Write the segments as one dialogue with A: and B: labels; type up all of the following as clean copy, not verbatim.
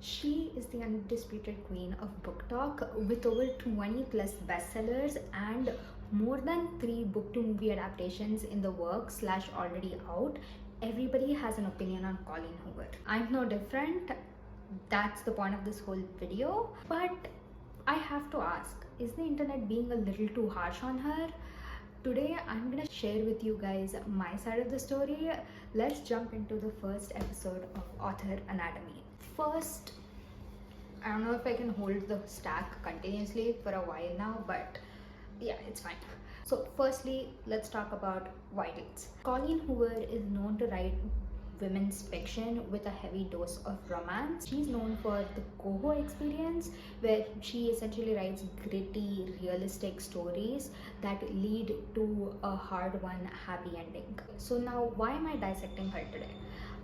A: She is the undisputed queen of BookTok with over 20 plus bestsellers and more than 3 book to movie adaptations in the works slash already out. Everybody has an opinion on Colleen Hoover. I'm no different. That's the point of this whole video. But I have to ask, is the internet being a little too harsh on her? Today I'm gonna share with you guys my side of the story. Let's jump into the first episode of Author Anatomy. First, I don't know if I can hold the stack continuously for a while now, but yeah, it's fine. So firstly, let's talk about titles. Colleen Hoover is known to write women's fiction with a heavy dose of romance. She's known for the Coho experience, where she essentially writes gritty, realistic stories that lead to a hard-won happy ending. So now, why am I dissecting her today?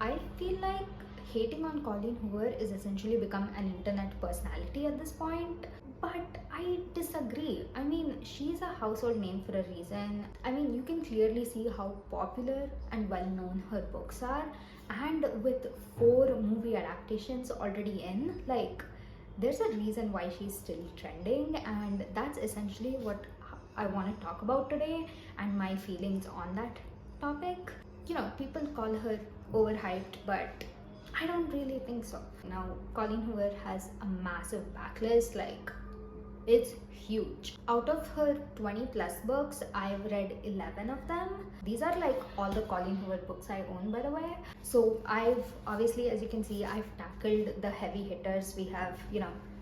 A: I feel like hating on Colleen Hoover is essentially become an internet personality at this point. But I disagree. I mean, she's a household name for a reason. I mean, you can clearly see how popular and well known her books are. And with 4 movie adaptations already in, like, there's a reason why she's still trending. And that's essentially what I want to talk about today and my feelings on that topic. You know, people call her overhyped, but I don't really think so. Now, Colleen Hoover has a massive backlist, like, it's huge. Out of her 20 plus books, I've read 11 of them. These are like all the Colleen Hoover books I own, by the way. So I've obviously, as you can see, I've tackled the heavy hitters. We have,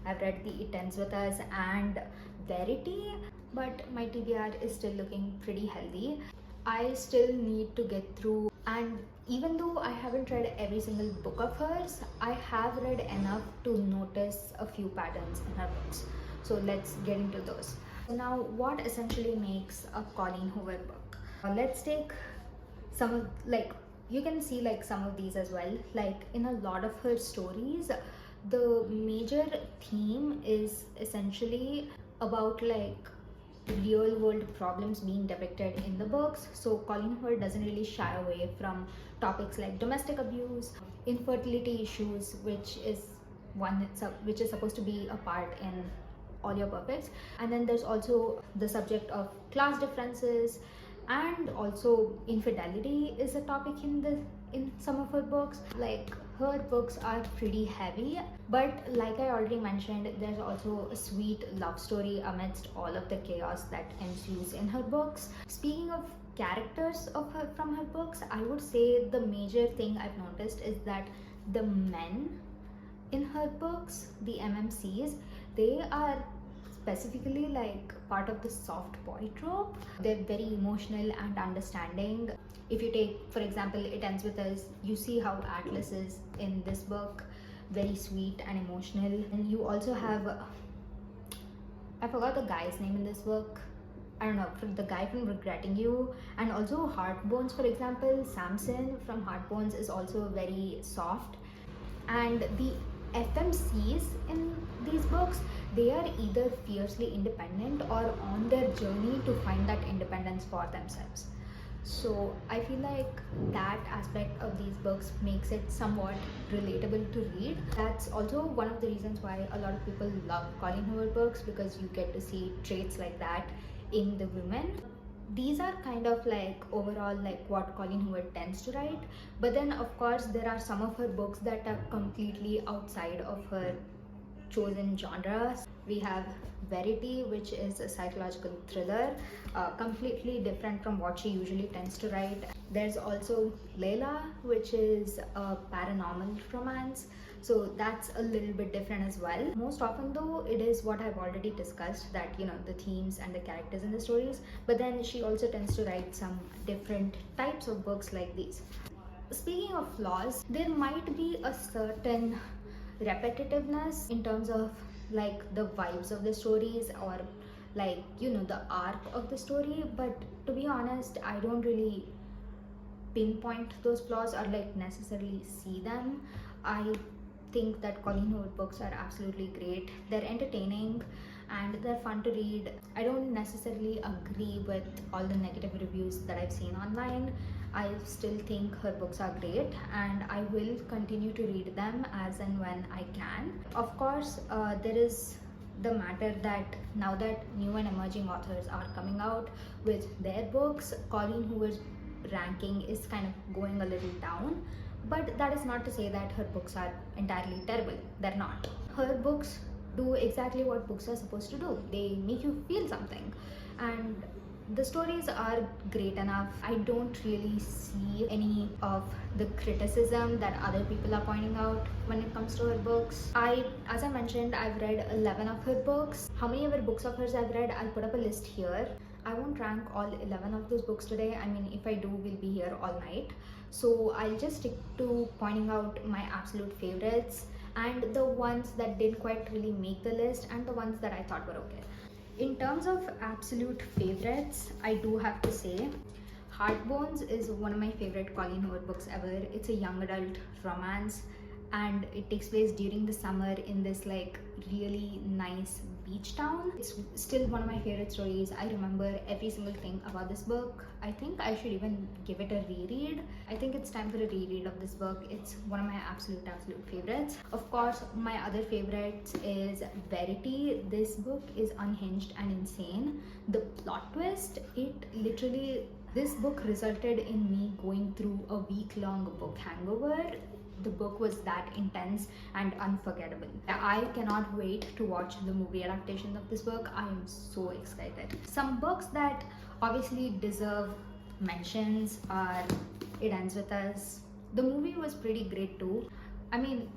A: I've read the It Ends With Us and Verity, but my TBR is still looking pretty healthy. I still need to get through, and even though I haven't read every single book of hers, I have read enough to notice a few patterns in her books. So let's get into those. So now, what essentially makes a Colleen Hoover book? Let's take some of, like, you can see like some of these as well. Like in a lot of her stories, the major theme is essentially about like real world problems being depicted in the books. So Colleen Hoover doesn't really shy away from topics like domestic abuse, infertility issues, which is supposed to be a part in all your perfects. And then there's also the subject of class differences, and also infidelity is a topic in some of her books. Like, her books are pretty heavy, but like I already mentioned, there's also a sweet love story amidst all of the chaos that ensues in her books. Speaking of characters from her books, I would say the major thing I've noticed is that the men in her books, the MMCs, they are specifically like part of the soft boy trope. They're very emotional and understanding. If you take, for example, It Ends With Us, you see how Atlas is in this book, very sweet and emotional. And you also have, I forgot the guy's name in this book, I don't know, the guy from Regretting You. And also Heartbones, for example, Samson from Heartbones is also very soft. And the FMCs in these books, they are either fiercely independent or on their journey to find that independence for themselves. So I feel like that aspect of these books makes it somewhat relatable to read. That's also one of the reasons why a lot of people love Colleen Hoover books, because you get to see traits like that in the women. These are kind of like overall like what Colleen Hoover tends to write, but then of course there are some of her books that are completely outside of her chosen genres. We have Verity, which is a psychological thriller, completely different from what she usually tends to write. There's also Layla, which is a paranormal romance, so that's a little bit different as well. Most often though, it is what I've already discussed, that the themes and the characters in the stories, but then she also tends to write some different types of books like these. Speaking of flaws, there might be a certain repetitiveness in terms of like the vibes of the stories, or like the arc of the story, but to be honest, I don't really pinpoint those flaws or like necessarily see them. I think that Colleen Hoover books are absolutely great. They're entertaining and they're fun to read. I don't necessarily agree with all the negative reviews that I've seen online. I still think her books are great, and I will continue to read them as and when I can. Of course, there is the matter that now that new and emerging authors are coming out with their books, Colleen Hoover's ranking is kind of going a little down. But that is not to say that her books are entirely terrible. They're not. Her books do exactly what books are supposed to do. They make you feel something, and the stories are great enough. I don't really see any of the criticism that other people are pointing out when it comes to her books. As I mentioned, I've read 11 of her books. How many other books of hers I've read, I'll put up a list here. I won't rank all 11 of those books today. I mean, if I do, we'll be here all night. So I'll just stick to pointing out my absolute favorites and the ones that didn't quite really make the list and the ones that I thought were okay. In terms of absolute favorites, I do have to say Heartbones is one of my favorite Colleen Hoover books ever. It's a young adult romance, and it takes place during the summer in this like really nice beach town. It's still one of my favorite stories. I remember every single thing about this book. I think I should even give it a reread. I think it's time for a reread of this book. It's one of my absolute favorites. Of course, my other favorites is Verity. This book is unhinged and insane. The plot twist, this book resulted in me going through a week-long book hangover. The book was that intense and unforgettable. I cannot wait to watch the movie adaptation of this book. I am so excited. Some books that obviously deserve mentions are It Ends With Us. The movie was pretty great too. I mean,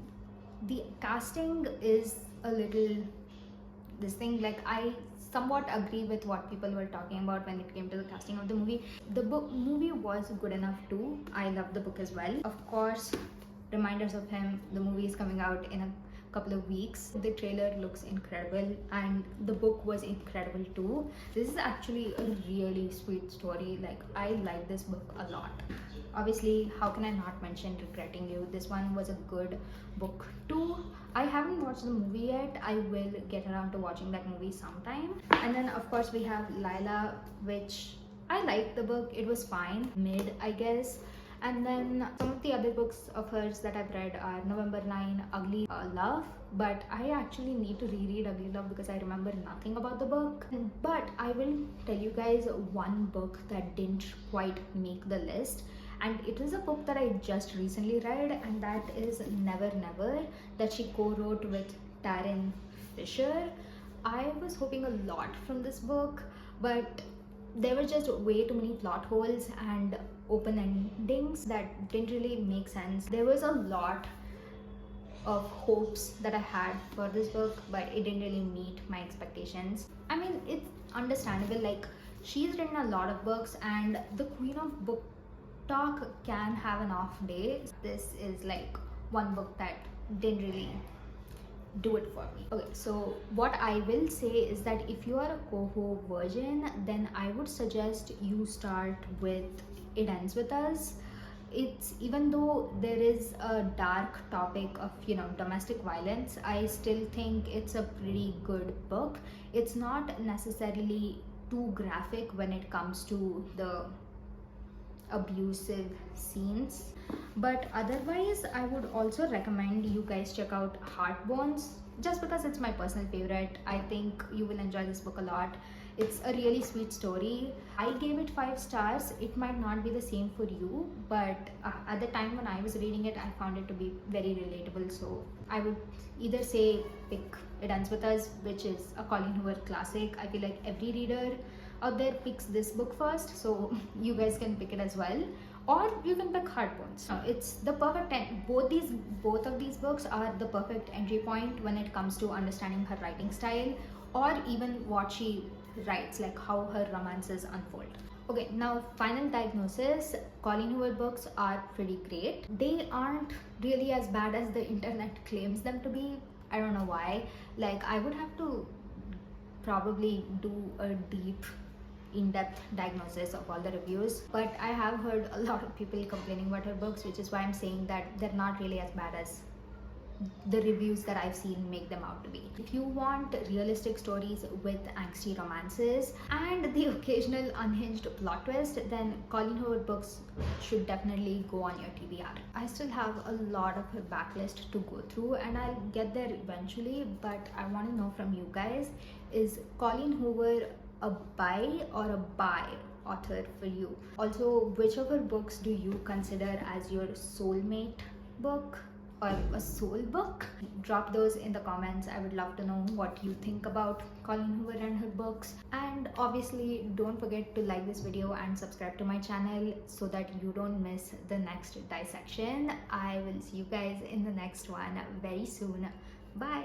A: the casting is a little this thing, like I somewhat agree with what people were talking about when it came to the casting of the movie. The movie was good enough too. I love the book as well. Of course, reminders of him, the movie is coming out in a couple of weeks. The trailer looks incredible and the book was incredible too. This is actually a really sweet story. Like, I like this book a lot. Obviously, how can I not mention Regretting You? This one was a good book too. I haven't watched the movie yet. I will get around to watching that movie sometime. And then of course we have Lila, which I liked the book. It was fine, mid I guess. And then some of the other books of hers that I've read are November 9, Ugly Love. But I actually need to reread Ugly Love because I remember nothing about the book. But I will tell you guys one book that didn't quite make the list. And it is a book that I just recently read, and that is Never Never, that she co-wrote with Taryn Fisher. I was hoping a lot from this book, but there were just way too many plot holes and open endings that didn't really make sense. There was a lot of hopes that I had for this book, but it didn't really meet my expectations. I mean, it's understandable, like she's written a lot of books and the Queen of Booktok can have an off day. This is like one book that didn't really do it for me. Okay, so what I will say is that if you are a Coho virgin, then I would suggest you start with It Ends With Us. It's, even though there is a dark topic of, you know, domestic violence, I still think it's a pretty good book. It's not necessarily too graphic when it comes to the abusive scenes, but otherwise I would also recommend you guys check out Heartbones, just because it's my personal favorite. I think you will enjoy this book a lot. It's a really sweet story. I gave it 5 stars. It might not be the same for you, but at the time when I was reading it, I found it to be very relatable. So I would either say pick It Ends With Us, which is a Colleen Hoover classic. I feel like every reader out there picks this book first, so you guys can pick it as well, or you can pick Heartbones. It's the perfect both of these books are the perfect entry point when it comes to understanding her writing style, or even what she writes, like how her romances unfold. Okay, now final diagnosis. Colleen Hoover books are pretty great. They aren't really as bad as the internet claims them to be. I don't know why. Like, I would have to probably do a deep in-depth diagnosis of all the reviews, but I have heard a lot of people complaining about her books, which is why I'm saying that they're not really as bad as the reviews that I've seen make them out to be. If you want realistic stories with angsty romances and the occasional unhinged plot twist, then Colleen Hoover books should definitely go on your TBR. I still have a lot of her backlist to go through and I'll get there eventually, but I want to know from you guys, is Colleen Hoover a buy or a buy author for you? Also, which of her books do you consider as your soulmate book or a soul book? Drop those in the comments. I would love to know what you think about Colleen Hoover and her books. And obviously don't forget to like this video and subscribe to my channel so that you don't miss the next dissection. I will see you guys in the next one very soon. Bye.